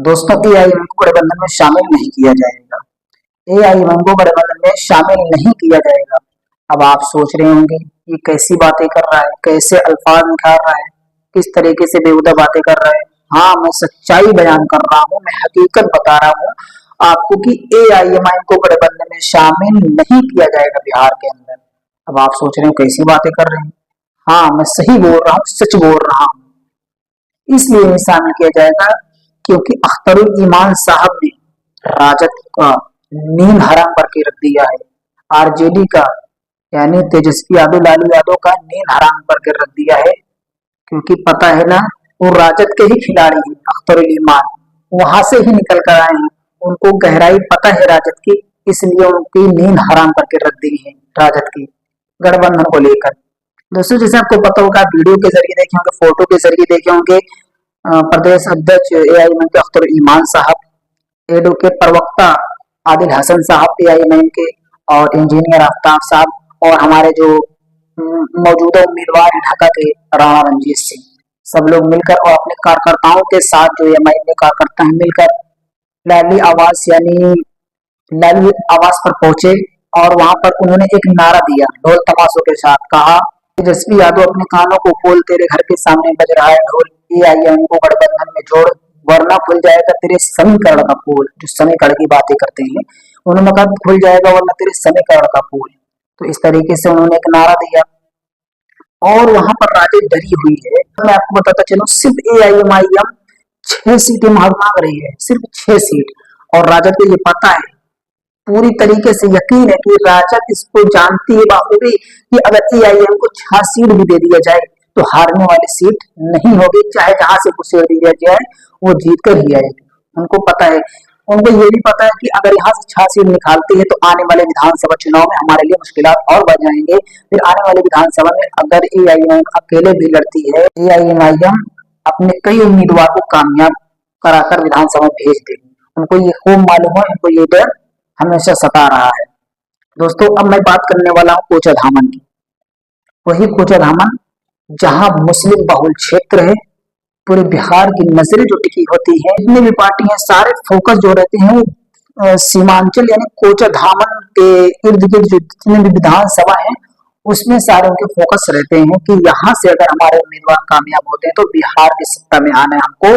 दोस्तों एआईएम को गठबंधन में शामिल नहीं किया जाएगा। एआईएम को गठबंधन में शामिल नहीं किया जाएगा। अब आप सोच रहे होंगे ये कैसी बातें कर रहा है, कैसे अल्फाज निकाल रहा है, किस तरीके से बेहुदा बातें कर रहा है। हाँ, मैं सच्चाई बयान कर रहा हूँ, मैं हकीकत बता रहा हूँ आपको कि एआईएमआईएम को गठबंधन में शामिल नहीं किया जाएगा बिहार के अंदर। अब आप सोच रहे हो कैसी बातें कर रहे हैं। हाँ, मैं सही बोल रहा हूँ, सच बोल रहा हूँ। इसलिए नहीं शामिल किया जाएगा क्योंकि अख्तरुल ईमान साहब ने राजद का नींद हराम करके रख दिया है। आरजेडी का यानी तेजस्वी यादव लालू यादव का नींद हराम करके रख दिया है, क्योंकि पता है ना वो राजद के ही खिलाड़ी हैं। अख्तरुल ईमान वहां से ही निकल कर आए हैं, उनको गहराई पता है राजद की, इसलिए उनकी नींद हराम करके रख दी है राजद की गठबंधन को लेकर। दोस्तों, जैसे आपको पता होगा, वीडियो के जरिए देखे होंगे, फोटो के जरिए देखे होंगे, प्रदेश अध्यक्ष एआईएमआईएम के अख्तरुल ईमान साहब, एडवोकेट प्रवक्ता आदिल हसन साहब एआईएमआईएम के, और इंजीनियर आफ्ताब साहब, और हमारे जो मौजूदा उम्मीदवार हैं ढाका के राणा रणजीत सिंह, सब लोग मिलकर और अपने कार्यकर्ताओं के साथ जो एएमआईएम के कार्यकर्ता हैं मिलकर लाली आवास यानी लाली आवास पर पहुंचे और वहां पर उन्होंने एक नारा दिया ढोल तमाशों के साथ। कहा, तेजस्वी यादव अपने कानों को खोल, तेरे घर के सामने बज रहा है ढोल, एआईएमआईएम को गठबंधन में जोड़, वरना खुल जाएगा तेरे समीकरण का पोल। जो समीकरण की बातें करते हैं, उन्होंने कहा खुल जाएगा वरना तेरे समीकरण का पोल। तो इस तरीके से उन्होंने एक नारा दिया और वहां पर राजद डरी हुई है। मैं आपको बताता चलूं, सिर्फ एआईएमआईएम 6 सीटें मांग रही है, सिर्फ 6 सीट। और राजद को ये पता है, पूरी तरीके से यकीन है कि राजद इसको जानती है बाखूबी कि अगर एआईएम को 6 सीट भी दे दिया जाए तो हारने वाली सीट नहीं होगी, चाहे जहां से कुछ सीट दिया जाए वो जीत कर ही आएगी। उनको पता है, उनको ये भी पता है कि अगर यहाँ से 6 सीट निकालती है तो आने वाले विधानसभा चुनाव में हमारे लिए मुश्किलात और बढ़ जाएंगे। फिर आने वाले विधानसभा में अगर एआईएमआईएम अकेले भी लड़ती है, एआईएमआईएम अपने कई उम्मीदवार को कामयाब कराकर विधानसभा भेज देगी। उनको ये खूब मालूम है, उनको ये डर हमेशा सता रहा है। दोस्तों, अब मैं बात करने वाला हूँ कोचाधामन की। वही कोचाधामन जहां मुस्लिम बहुल क्षेत्र है, पूरे बिहार की नजरें जो टिकी होती है, जितनी भी पार्टी है सारे फोकस जो रहते हैं वो सीमांचल यानी कोचाधामन के इर्द गिर्द जो जितने भी विधानसभा है उसमें सारे उनके फोकस रहते हैं कि यहाँ से अगर हमारे उम्मीदवार कामयाब होते हैं तो बिहार की सत्ता में आना हमको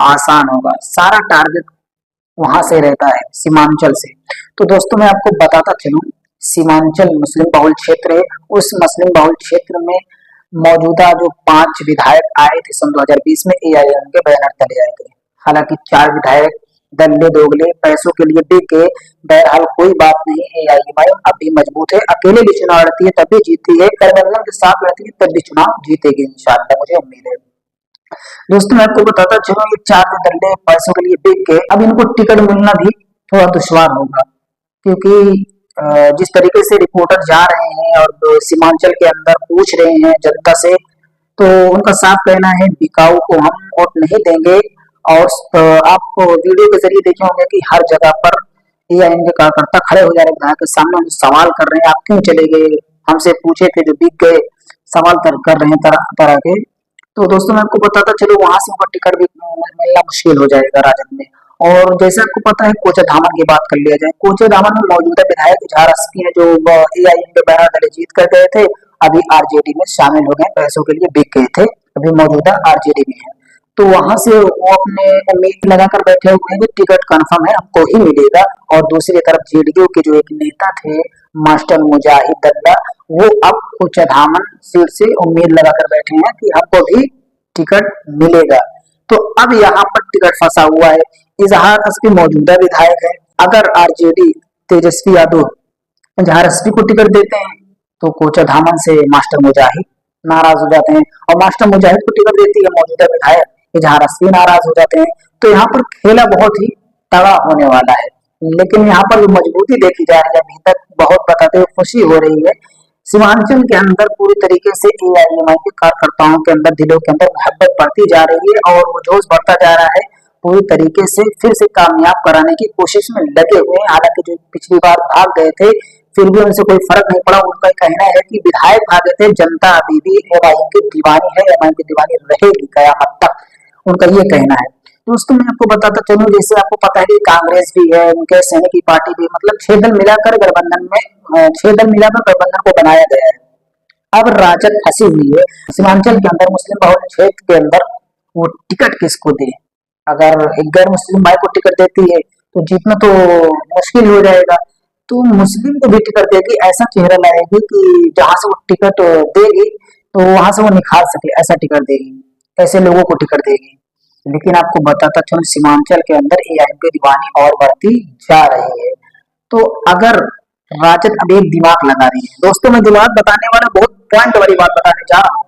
आसान होगा। सारा टारगेट वहां से रहता है, सीमांचल से। तो दोस्तों, मैं आपको बताता चलूं, सीमांचल मुस्लिम बहुल क्षेत्र है। उस मुस्लिम बहुल क्षेत्र में मौजूदा जो 5 विधायक आए थे सन 2020 में एआईएमआईएम के बैनर तले आए थे। हालांकि 4 विधायक दल्ले दोगले पैसों के लिए बिक गए। बहरहाल कोई बात नहीं, एआईएमआईएम अभी मजबूत है, अकेले भी चुनाव लड़ती है तब भी जीतती है, गठबंधन के साथ लड़ती है तब भी चुनाव जीतेगी इंशाअल्लाह, मुझे उम्मीद है। दोस्तों, मैं आपको बताता चलूं, ये 4 दल्ले पैसों के लिए बिक गए, अब इनको टिकट मिलना भी थोड़ा दुश्वार होगा, क्योंकि जिस तरीके से रिपोर्टर जा रहे हैं और सीमांचल के अंदर पूछ रहे हैं जनता से, तो उनका साफ कहना है बिकाऊ को हम वोट नहीं देंगे। और आप वीडियो के जरिए देखे होंगे कि हर जगह पर एआईएम के कार्यकर्ता खड़े हो जा रहे विधायक के सामने, उनसे सवाल कर रहे हैं, आप क्यों चले गए, हमसे पूछे थे जो बिक गए, सवाल कर रहे हैं तरह तरह के। तो दोस्तों, मैं आपको बताता चलो, वहां से उनका टिकट भी मिलना मुश्किल हो जाएगा राजद में। और जैसे आपको पता है, कोचाधामन की बात कर लिया जाए, कोचाधामन में मौजूदा विधायक इजहार अस्की है जो एआईएम के बैनर तले जीत कर गए थे, अभी आरजेडी में शामिल हो गए, पैसों के लिए बिक गए थे, अभी मौजूदा आरजेडी में है। तो वहां से वो अपने उम्मीद लगाकर बैठे हुए हैं कि टिकट कंफर्म है, हमको ही मिलेगा। और दूसरी तरफ जेडीयू के जो एक नेता थे मास्टर मुजाहिद दल्ला, वो अब कोचाधामन सीट से उम्मीद लगाकर बैठे हैं कि हमको भी टिकट मिलेगा। तो अब यहाँ पर टिकट फंसा हुआ है। इजहार अस्की मौजूदा विधायक है, अगर आरजेडी तेजस्वी यादव इजहार अस्की को टिकट देते हैं तो कोचाधामन से मास्टर मुजाहिद नाराज हो जाते हैं, और मास्टर मुजाहिद को टिकट देती है मौजूदा विधायक इजहार अस्की नाराज हो जाते हैं। तो यहाँ पर खेला बहुत ही तगड़ा होने वाला है। लेकिन यहाँ पर मजबूती देखी जा रही है, अभी तक बहुत बताते हुए खुशी हो रही है। सीमांचल के अंदर पूरी तरीके से एआईएमआईएम के कार्यकर्ताओं के अंदर, दिलों के अंदर मोहब्बत बढ़ती जा रही है और वो जोश बढ़ता जा रहा है। पूरी तरीके से फिर से कामयाब कराने की कोशिश में लगे हुए हैं। हालांकि जो पिछली बार भाग गए थे फिर भी उनसे कोई फर्क नहीं पड़ा। उनका कहना है कि विधायक भागे थे, जनता अभी भी एमआईएम की दीवानी है, एमआईएम की दीवानी रहेगी कयामत तक, उनका ये कहना है। दोस्तों मैं आपको बताता चलूं, जैसे आपको पता है कि कांग्रेस भी है, उनके सैनिक की पार्टी भी, मतलब 6 दल मिलाकर गठबंधन में 6 दल मिलाकर गठबंधन को बनाया गया है। अब राजद फंसी हुई है सीमांचल के अंदर, मुस्लिम बहुल क्षेत्र के अंदर। वो टिकट किसको दे? अगर एक गैर मुस्लिम भाई को टिकट देती है तो जीतना तो मुश्किल हो जाएगा, तो मुस्लिम को भी टिकट देगी, ऐसा चेहरा लाएगी कि जहां से वो टिकट देगी तो वहां से वो निखार सके, ऐसा टिकट देगी, ऐसे लोगों को टिकट देगी। लेकिन आपको बताता चलूं, सीमांचल के अंदर एआईएम की दीवानी और बढ़ती जा रही है। तो अगर राजद अब एक दिमाग लगा रही है, दोस्तों मैं दिमाग बताने वाला बहुत पॉइंट वाली बात बताने जा रहा हूँ।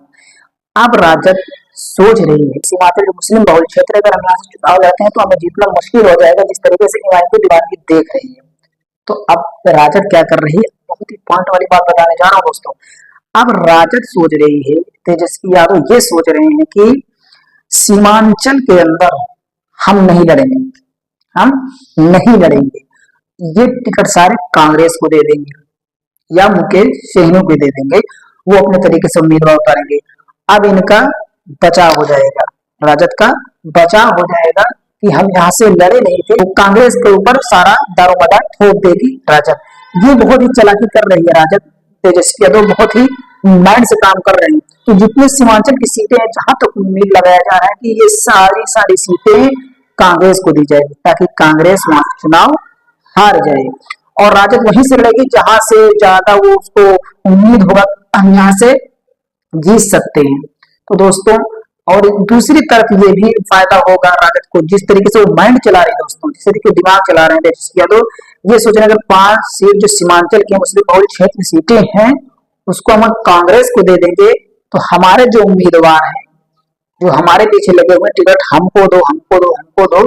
अब राजद सोच रही है सीमांचल के मुस्लिम बहुल क्षेत्र, अगर हम यहाँ से चुनाव लड़ते हैं तो हमें जीतना मुश्किल हो जाएगा, जिस तरीके से एआईएम की दीवानी देख रही है। तो अब राजद क्या कर रही है, बहुत ही पॉइंट वाली बात बताने जा रहा हूँ दोस्तों। अब राजद सोच रही है, तेजस्वी यादव ये सोच रहे हैं कि सीमांचल के अंदर हम नहीं लड़ेंगे, हम नहीं लड़ेंगे, ये टिकट सारे कांग्रेस को दे देंगे या मुकेश सहनी को दे देंगे, वो अपने तरीके से उम्मीदवार उतारेंगे। अब इनका बचाव हो जाएगा, राजद का बचाव हो जाएगा कि हम यहाँ से लड़े नहीं थे, तो कांग्रेस के ऊपर सारा दारोमदार ठोक देगी राजद। ये बहुत ही चालाकी कर रही है राजद, तेजस्वी यादव बहुत ही माइंड से काम कर रहे हैं। तो जितने सीमांचल की सीटें हैं, जहां तक उम्मीद लगाया जा रहा है कि ये सारी सारी सीटें कांग्रेस को दी जाएगी, ताकि कांग्रेस वहां से चुनाव हार जाए और राजद वहीं से लड़ेगी जहां से ज्यादा वो उसको उम्मीद होगा हम यहाँ से जीत सकते हैं। तो दोस्तों, और दूसरी तरफ ये भी फायदा होगा राजद को, जिस तरीके से वो माइंड चला रहे हैं दोस्तों, जिस तरीके दिमाग चला रहे हैं तेजस्वी यादव, ये सोच रहे हैं अगर 5 सीट जो सीमांचल के मुस्लिम बहुल क्षेत्र सीटें हैं उसको हम कांग्रेस को दे देंगे, तो हमारे जो उम्मीदवार हैं, जो हमारे पीछे लगे हुए टिकट हमको दो, हमको दो, हमको दो,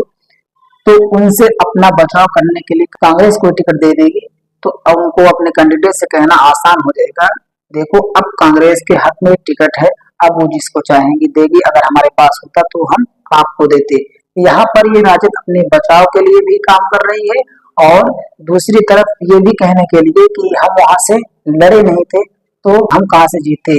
तो उनसे अपना बचाव करने के लिए कांग्रेस को टिकट दे देगी। तो अब उनको अपने कैंडिडेट से कहना आसान हो जाएगा, देखो अब कांग्रेस के हाथ में टिकट है, अब वो जिसको चाहेंगी देगी, अगर हमारे पास होता तो हम आपको देते। यहाँ पर ये राजद अपने बचाव के लिए भी काम कर रही है और दूसरी तरफ ये भी कहने के लिए कि हम वहां से लड़े नहीं थे तो हम कहाँ से जीते।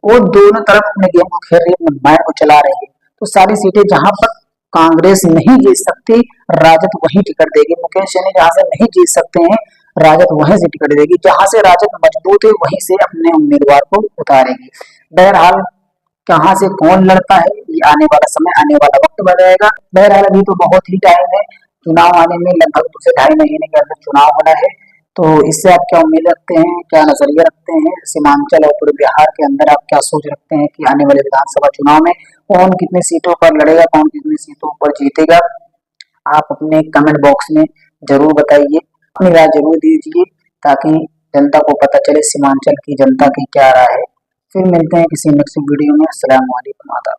वो दोनों तरफ अपने गेम को खेल रही है, अपने माइंड को चला रही है। तो सारी सीटें जहां पर कांग्रेस नहीं जीत सकती, राजद वही टिकट देगी। मुकेश सहनी जहां से नहीं जीत सकते हैं, राजद वहीं से टिकट देगी, जहां से राजद मजबूत है वहीं से अपने उम्मीदवार को उतारेगी। बहरहाल कहां से कौन लड़ता है ये आने वाला समय, आने वाला वक्त बताएगा। बहरहाल अभी तो बहुत ही टाइम है, चुनाव आने में लगभग 2 से 2.5 महीने के अंदर चुनाव होना है। तो इससे आप क्या उम्मीद रखते हैं, क्या नजरिया रखते हैं सीमांचल और पूरे बिहार के अंदर, आप क्या सोच रखते हैं कि आने वाले विधानसभा चुनाव में कौन कितनी सीटों पर लड़ेगा, कौन कितनी सीटों पर जीतेगा? आप अपने कमेंट बॉक्स में जरूर बताइए, अपनी राय जरूर दीजिए, ताकि जनता को पता चले सीमांचल की जनता की क्या राय है। फिर मिलते हैं किसी नेक्स्ट वीडियो में। अस्सलाम वालेकुम, आदाब।